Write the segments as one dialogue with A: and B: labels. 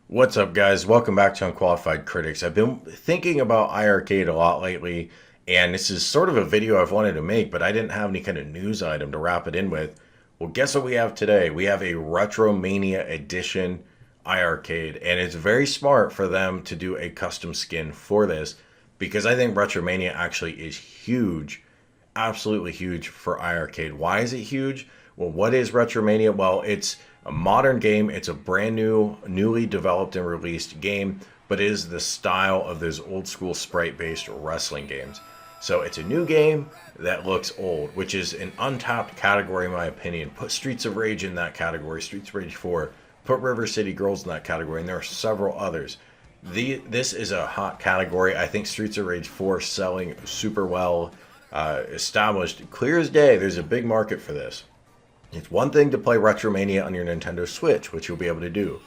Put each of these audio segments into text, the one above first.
A: What's up, guys? Welcome back to Unqualified Critics. I've been thinking about iiRcade a lot lately, and this is sort of a video I've wanted to make, but I didn't have any kind of news item to wrap it in with. Well, guess what we have today? We have a RetroMania Edition iiRcade, and it's very smart for them to do a custom skin for this because I think RetroMania actually is huge, absolutely huge for iiRcade. Why is it huge? Well, what is RetroMania? Well, it's a modern game. It's a brand new, newly developed and released game, but it is the style of those old school sprite-based wrestling games. So it's a new game that looks old, which is an untapped category in my opinion. Put Streets of Rage in that category, Streets of Rage 4. Put River City Girls in that category, and there are several others. This is a hot category. I think Streets of Rage 4 is selling super well, established, clear as day. There's a big market for this. It's one thing to play RetroMania on your Nintendo Switch, which you'll be able to do.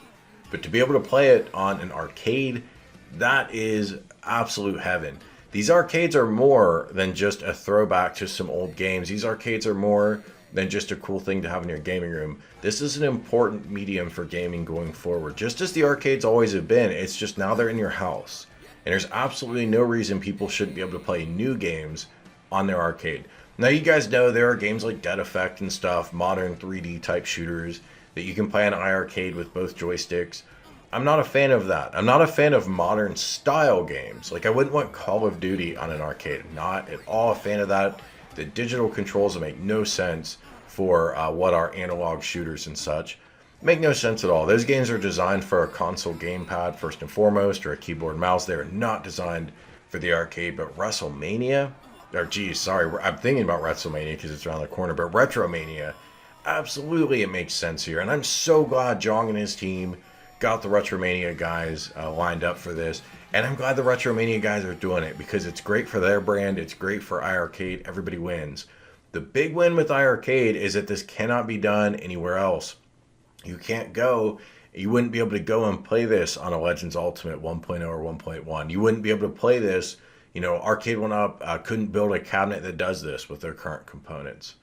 A: But to be able to play it on an arcade, that is absolute heaven. These arcades are more than just a throwback to some old games. These arcades are more than just a cool thing to have in your gaming room. This is an important medium for gaming going forward. Just as the arcades always have been, it's just now they're in your house. And there's absolutely no reason people shouldn't be able to play new games on their arcade. Now, you guys know there are games like Dead Effect and stuff, modern 3D type shooters that you can play on iiRcade with both joysticks. I'm not a fan of that. I'm not a fan of modern style games. Like, I wouldn't want Call of Duty on an arcade. Not at all a fan of that. The digital controls make no sense for what are analog shooters and such. Make no sense at all. Those games are designed for a console gamepad first and foremost, or a keyboard and mouse. They are not designed for the arcade. But WrestleMania, or geez, sorry, I'm thinking about WrestleMania because it's around the corner, but RetroMania, absolutely it makes sense here. And I'm so glad Jong and his team got the RetroMania guys lined up for this. And I'm glad the RetroMania guys are doing it because it's great for their brand. It's great for iiRcade. Everybody wins. The big win with iiRcade is that this cannot be done anywhere else. You can't go, you wouldn't be able to go and play this on a Legends Ultimate 1.0 or 1.1. You wouldn't be able to play this. You know, Arcade1Up couldn't build a cabinet that does this with their current components.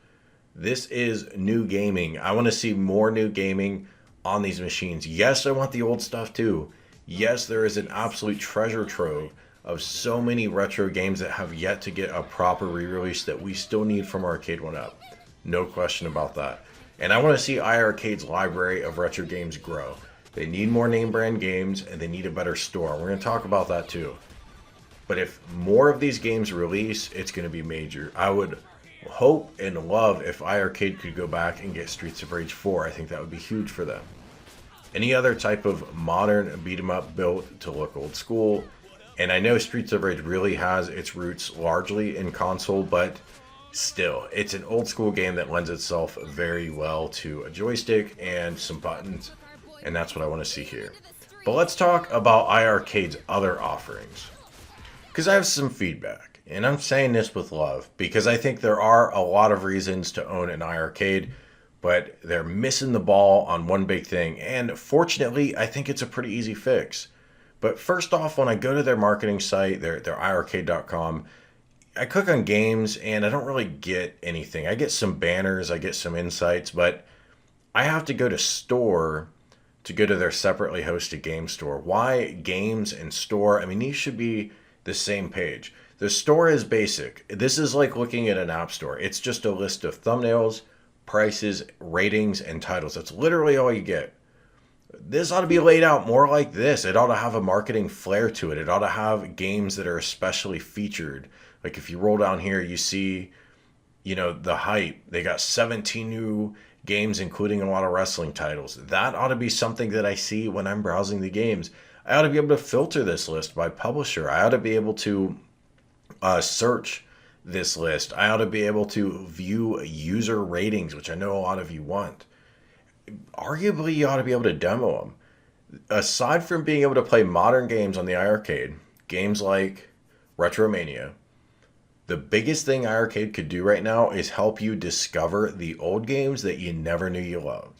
A: This is new gaming. I want to see more new gaming on these machines. Yes, I want the old stuff too. Yes, there is an absolute treasure trove of so many retro games that have yet to get a proper re-release that we still need from Arcade1Up. No question about that. And I want to see iiRcade's library of retro games grow. They need more name brand games and they need a better store. We're going to talk about that too. But if more of these games release, it's going to be major. I would hope and love if iiRcade could go back and get Streets of Rage 4. I think that would be huge for them. Any other type of modern beat 'em up built to look old school. And I know Streets of Rage really has its roots largely in console, but still, it's an old school game that lends itself very well to a joystick and some buttons. And that's what I want to see here. But let's talk about iiRcade's other offerings. Because I have some feedback, and I'm saying this with love, because I think there are a lot of reasons to own an iiRcade, but they're missing the ball on one big thing, and fortunately, I think it's a pretty easy fix. But first off, when I go to their marketing site, their iiRcade.com, I click on games, and I don't really get anything. I get some banners, I get some insights, but I have to go to store to go to their separately hosted game store. Why games and store? I mean, these should be the same page. The store is basic. This is like looking at an app store. It's just a list of thumbnails, prices, ratings, and titles. That's literally all you get. This ought to be laid out more like this. It ought to have a marketing flair to it. It ought to have games that are especially featured. Like if you roll down here, you see, you know, the hype. They got 17 new games, including a lot of wrestling titles. That ought to be something that I see when I'm browsing the games. I ought to be able to filter this list by publisher. I ought to be able to search this list. I ought to be able to view user ratings, which I know a lot of you want. Arguably, you ought to be able to demo them. Aside from being able to play modern games on the iiRcade, games like RetroMania, the biggest thing iiRcade could do right now is help you discover the old games that you never knew you loved.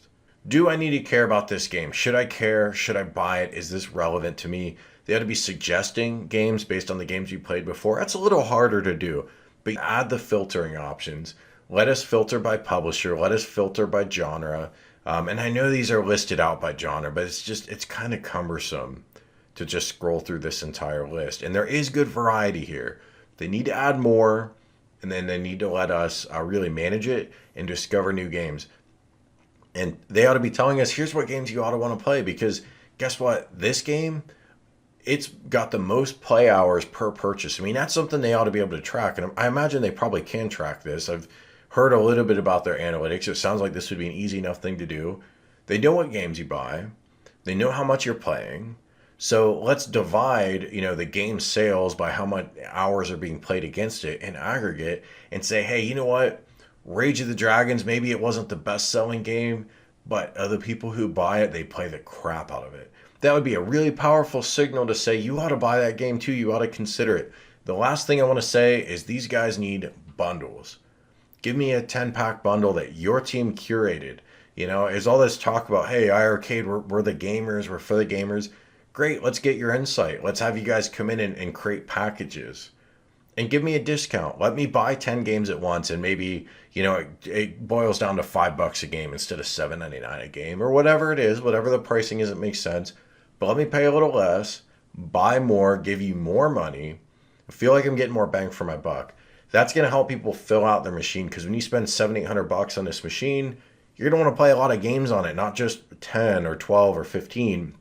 A: Do I need to care about this game? Should I care? Should I buy it? Is this relevant to me? They ought to be suggesting games based on the games you played before. That's a little harder to do, but add the filtering options. Let us filter by publisher. Let us filter by genre. And I know these are listed out by genre, but it's kind of cumbersome to just scroll through this entire list. And there is good variety here. They need to add more, and then they need to let us really manage it and discover new games. And they ought to be telling us, here's what games you ought to want to play, because guess what? This game, it's got the most play hours per purchase. I mean, that's something they ought to be able to track. And I imagine they probably can track this. I've heard a little bit about their analytics. It sounds like this would be an easy enough thing to do. They know what games you buy. They know how much you're playing. So let's divide, the game sales by how much hours are being played against it in aggregate and say, hey, you know what? Rage of the Dragons, maybe it wasn't the best selling game, but other people who buy it, they play the crap out of it. That would be a really powerful signal to say you ought to buy that game too. You ought to consider it. The last thing I want to say is these guys need bundles. Give me a 10-pack bundle that your team curated. There's all this talk about, hey, iiRcade, we're the gamers, we're for the gamers. Great, let's get your insight. Let's have you guys come in and create packages. And give me a discount. Let me buy 10 games at once, and maybe, it boils down to $5 a game instead of $7.99 a game, or whatever it is, whatever the pricing is, it makes sense. But let me pay a little less, buy more, give you more money. I feel like I'm getting more bang for my buck. That's going to help people fill out their machine, because when you spend $700-800 on this machine, you're going to want to play a lot of games on it, not just 10 or 12 or 15.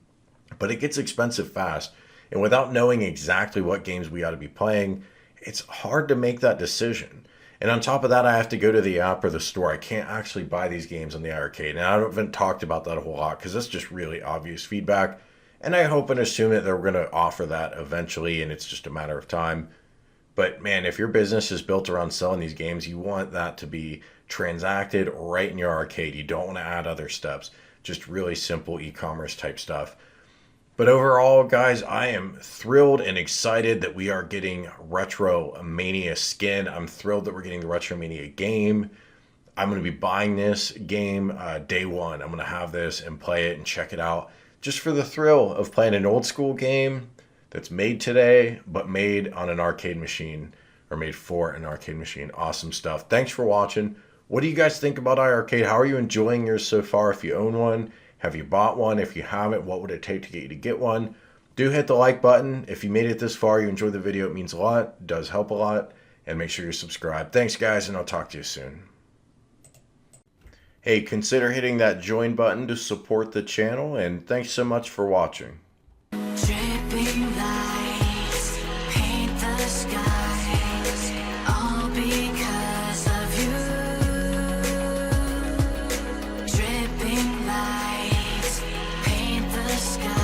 A: But it gets expensive fast. And without knowing exactly what games we ought to be playing, it's hard to make that decision. And on top of that, I have to go to the app or the store. I can't actually buy these games on the iiRcade. And I haven't talked about that a whole lot because that's just really obvious feedback. And I hope and assume that they're going to offer that eventually, and it's just a matter of time. But man, if your business is built around selling these games, you want that to be transacted right in your arcade. You don't want to add other steps. Just really simple e-commerce type stuff. But overall, guys, I am thrilled and excited that we are getting RetroMania skin. I'm thrilled that we're getting the RetroMania game. I'm going to be buying this game day one. I'm going to have this and play it and check it out just for the thrill of playing an old school game that's made today, but made on an arcade machine, or made for an arcade machine. Awesome stuff. Thanks for watching. What do you guys think about iiRcade? How are you enjoying yours so far? If you own one, have you bought one? If you haven't, what would it take to get you to get one? Do hit the like button. If you made it this far, you enjoyed the video, it means a lot. It does help a lot. And make sure you're subscribed. Thanks, guys, and I'll talk to you soon. Hey, consider hitting that join button to support the channel, and thanks so much for watching.
B: Dripping lights paint the sky.